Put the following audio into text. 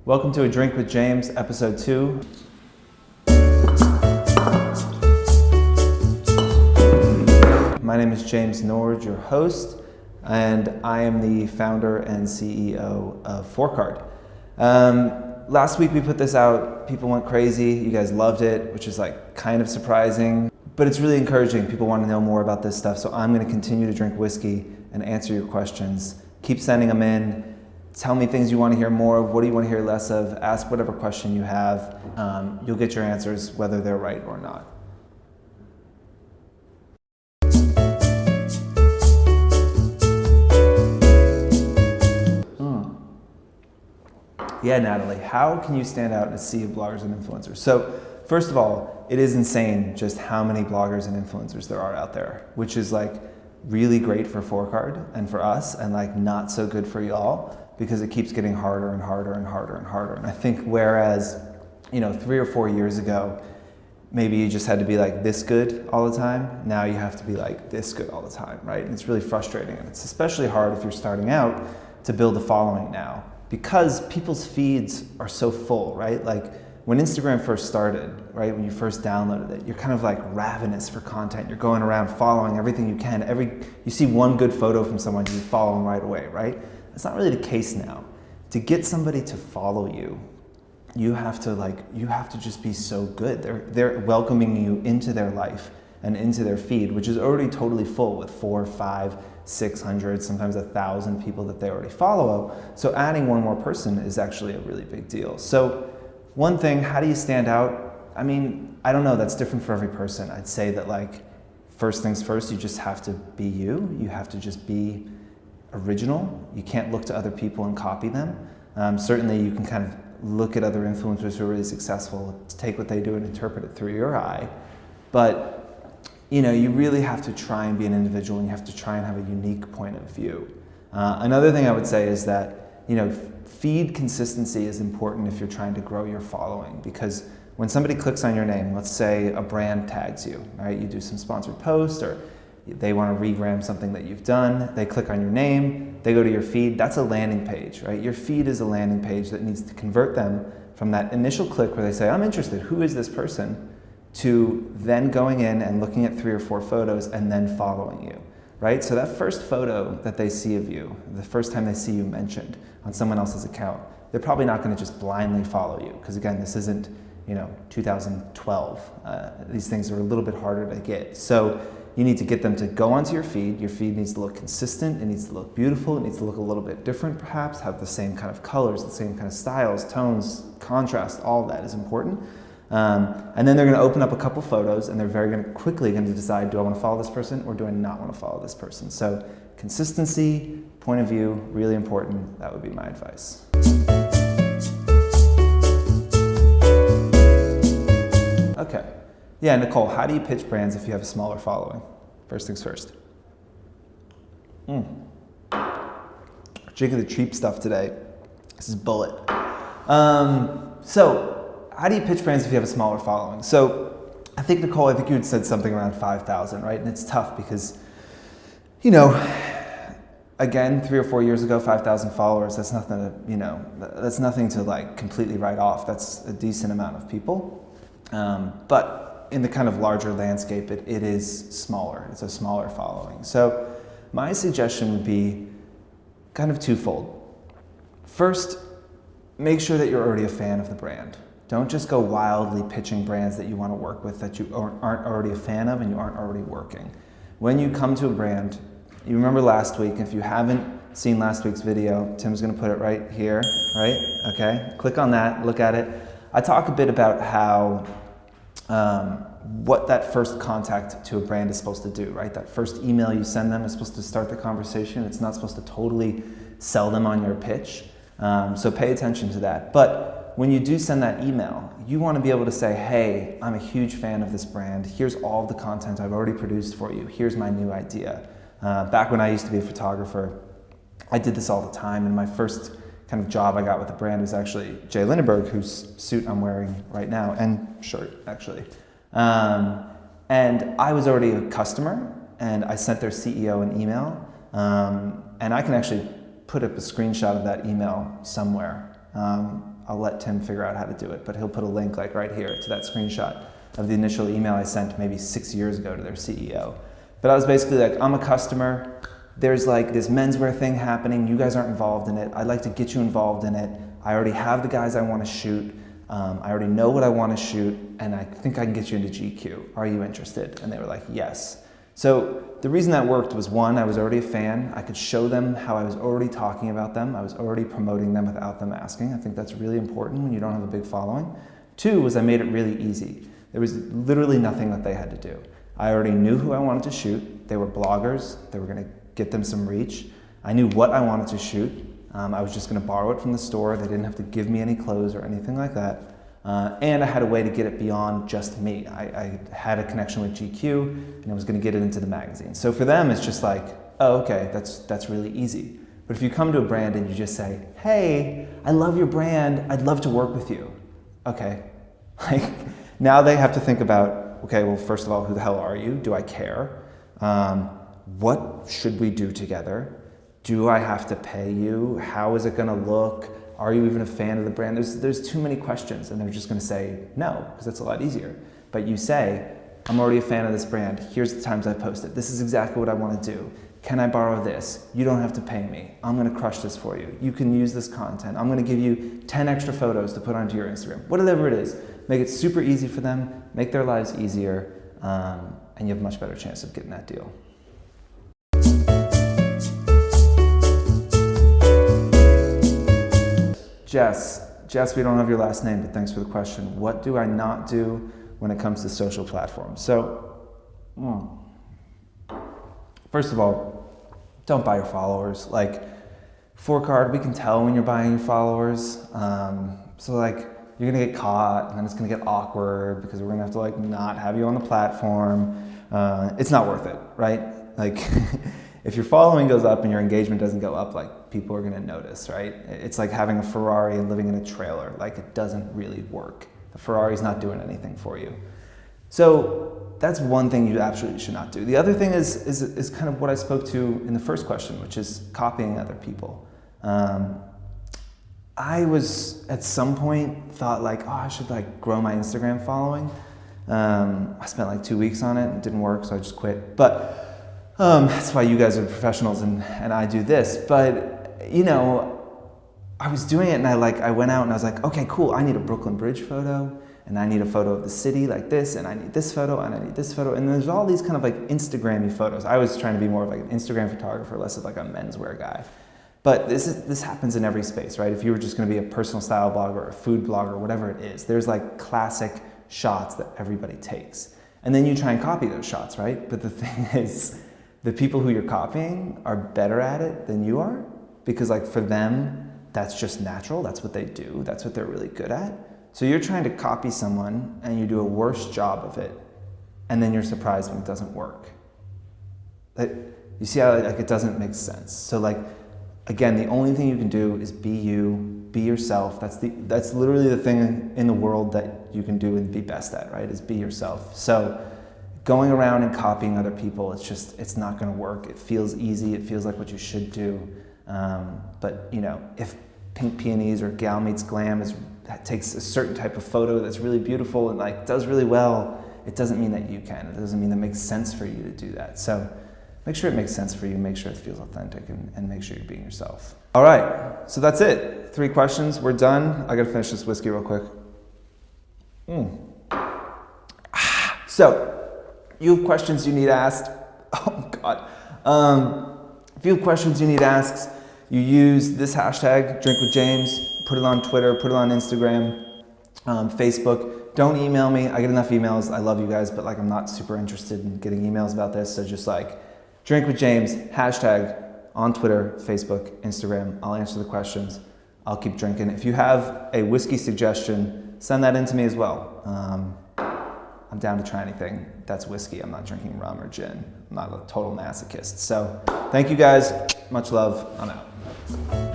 Welcome to A Drink with James, episode 2. My name is James Nord, your host, and I am the founder and CEO of FourCard. Last week we put this out, people went crazy, you guys loved it, which is like kind of surprising, but it's really encouraging. People want to know more about this stuff, so I'm going to continue to drink whiskey and answer your questions. Keep sending them in. Tell me things you want to hear more of, what do you want to hear less of, ask whatever question you have. You'll get your answers whether they're right or not. Yeah, Natalie, how can you stand out in a sea of bloggers and influencers? So first of all, it is insane just how many bloggers and influencers there are out there, which is like really great for FourCard and for us, and like not so good for y'all, because it keeps getting harder and harder and harder and harder. And I think whereas, 3 or 4 years ago, maybe you just had to be like this good all the time, now you have to be like this good all the time, right? And it's really frustrating. And it's especially hard if you're starting out to build a following now, because people's feeds are so full, right? Like when Instagram first started, right, when you first downloaded it, you're kind of like ravenous for content. You're going around following everything you can. You see one good photo from someone, you follow them right away, right? That's not really the case now. To get somebody to follow you, you have to just be so good. They're welcoming you into their life and into their feed, which is already totally full with 400, 500, 600, sometimes 1,000 people that they already follow. So adding one more person is actually a really big deal. So one thing, how do you stand out? I mean, I don't know, that's different for every person. I'd say that like, first things first, you just have to be you. You have to just be original. You can't look to other people and copy them. Certainly you can kind of look at other influencers who are really successful, take what they do and interpret it through your eye. But you really have to try and be an individual, and you have to try and have a unique point of view. Another thing I would say is that, feed consistency is important if you're trying to grow your following, because when somebody clicks on your name, let's say a brand tags you, right? You do some sponsored post, or they want to regram something that you've done, they click on your name, they go to your feed, that's a landing page, right? Your feed is a landing page that needs to convert them from that initial click where they say, I'm interested, who is this person? To then going in and looking at 3 or 4 photos and then following you, right? So that first photo that they see of you, the first time they see you mentioned on someone else's account, they're probably not going to just blindly follow you, because again, this isn't 2012. These things are a little bit harder to get. So you need to get them to go onto your feed. Your feed needs to look consistent, it needs to look beautiful, it needs to look a little bit different perhaps, have the same kind of colors, the same kind of styles, tones, contrast, all of that is important. And then they're going to open up a couple photos, and they're quickly going to decide, do I want to follow this person or do I not want to follow this person? So consistency, point of view, really important. That would be my advice. Okay. Yeah, Nicole, how do you pitch brands if you have a smaller following? First things first. Drinking the cheap stuff today. This is Bullet. So how do you pitch brands if you have a smaller following? So I think, Nicole, you had said something around 5,000, right? And it's tough because, again, 3 or 4 years ago, 5,000 followers, that's nothing that's nothing to like completely write off. That's a decent amount of people. But in the kind of larger landscape, it is smaller. It's a smaller following. So my suggestion would be kind of twofold. First, make sure that you're already a fan of the brand. Don't just go wildly pitching brands that you want to work with that you aren't already a fan of and you aren't already working. When you come to a brand, you remember last week, if you haven't seen last week's video, Tim's going to put it right here, right? Okay, click on that, look at it. I talk a bit about how, what that first contact to a brand is supposed to do, right? That first email you send them is supposed to start the conversation. It's not supposed to totally sell them on your pitch. So pay attention to that. But when you do send that email, you want to be able to say, hey, I'm a huge fan of this brand. Here's all the content I've already produced for you. Here's my new idea. Back when I used to be a photographer, I did this all the time. And my first kind of job I got with the brand was actually Jay Lindenberg, whose suit I'm wearing right now, and shirt, actually. And I was already a customer, and I sent their CEO an email. And I can actually put up a screenshot of that email somewhere. I'll let Tim figure out how to do it, but he'll put a link like right here to that screenshot of the initial email I sent maybe 6 years ago to their CEO. But I was basically like, I'm a customer, there's like this menswear thing happening, you guys aren't involved in it, I'd like to get you involved in it, I already have the guys I want to shoot, I already know what I want to shoot, and I think I can get you into GQ. Are you interested? And they were like, yes. So the reason that worked was, one, I was already a fan. I could show them how I was already talking about them. I was already promoting them without them asking. I think that's really important when you don't have a big following. Two was I made it really easy. There was literally nothing that they had to do. I already knew who I wanted to shoot. They were bloggers. They were going to get them some reach. I knew what I wanted to shoot. I was just going to borrow it from the store. They didn't have to give me any clothes or anything like that. And I had a way to get it beyond just me. I had a connection with GQ, and I was going to get it into the magazine. So for them, it's just like, oh, okay, that's really easy. But if you come to a brand and you just say, hey, I love your brand, I'd love to work with you. Okay, like now they have to think about, okay, well, first of all, who the hell are you? Do I care? What should we do together? Do I have to pay you? How is it going to look? Are you even a fan of the brand? There's too many questions, and they're just going to say no, because that's a lot easier. But you say, I'm already a fan of this brand. Here's the times I posted. This is exactly what I want to do. Can I borrow this? You don't have to pay me. I'm going to crush this for you. You can use this content. I'm going to give you 10 extra photos to put onto your Instagram. Whatever it is, make it super easy for them, make their lives easier, and you have a much better chance of getting that deal. Jess, we don't have your last name, but thanks for the question. What do I not do when it comes to social platforms? So, first of all, don't buy your followers. Like, 4Card, we can tell when you're buying your followers. So like, you're gonna get caught, and then it's gonna get awkward because we're gonna have to like not have you on the platform. It's not worth it, right? Like, if your following goes up and your engagement doesn't go up, like people are gonna notice, right? It's like having a Ferrari and living in a trailer. Like it doesn't really work. The Ferrari's not doing anything for you. So that's one thing you absolutely should not do. The other thing is kind of what I spoke to in the first question, which is copying other people. I was at some point thought like, oh, I should like grow my Instagram following. I spent like 2 weeks on it, it didn't work, so I just quit. But that's why you guys are professionals and I do this. But, you know, I was doing it and I went out and I was like, okay, cool, I need a Brooklyn Bridge photo and I need a photo of the city like this and I need this photo and I need this photo. And there's all these kind of like Instagram-y photos. I was trying to be more of like an Instagram photographer, less of like a menswear guy. But this happens in every space, right? If you were just gonna be a personal style blogger, a food blogger, whatever it is, there's like classic shots that everybody takes. And then you try and copy those shots, right? But the thing is, the people who you're copying are better at it than you are, because like for them, that's just natural, that's what they do, that's what they're really good at. So you're trying to copy someone and you do a worse job of it, and then you're surprised when it doesn't work. You see how like it doesn't make sense. So like, again, the only thing you can do is be you, be yourself. That's literally the thing in the world that you can do and be best at, right? Is be yourself. So going around and copying other people, it's not gonna work. It feels easy, it feels like what you should do. But you know, if Pink Peonies or Gal Meets Glam takes a certain type of photo that's really beautiful and like does really well, it doesn't mean that you can. It doesn't mean that it makes sense for you to do that. So make sure it makes sense for you, make sure it feels authentic, and make sure you're being yourself. All right, so that's it. 3 questions, we're done. I gotta finish this whiskey real quick. So, you have questions you need asked. Oh God. If you have questions you need asked, you use this hashtag, DrinkWithJames, put it on Twitter, put it on Instagram, Facebook. Don't email me, I get enough emails. I love you guys, but like I'm not super interested in getting emails about this, so just like, DrinkWithJames, hashtag on Twitter, Facebook, Instagram. I'll answer the questions. I'll keep drinking. If you have a whiskey suggestion, send that in to me as well. I'm down to try anything that's whiskey. I'm not drinking rum or gin. I'm not a total masochist. So thank you guys. Much love. I'm out.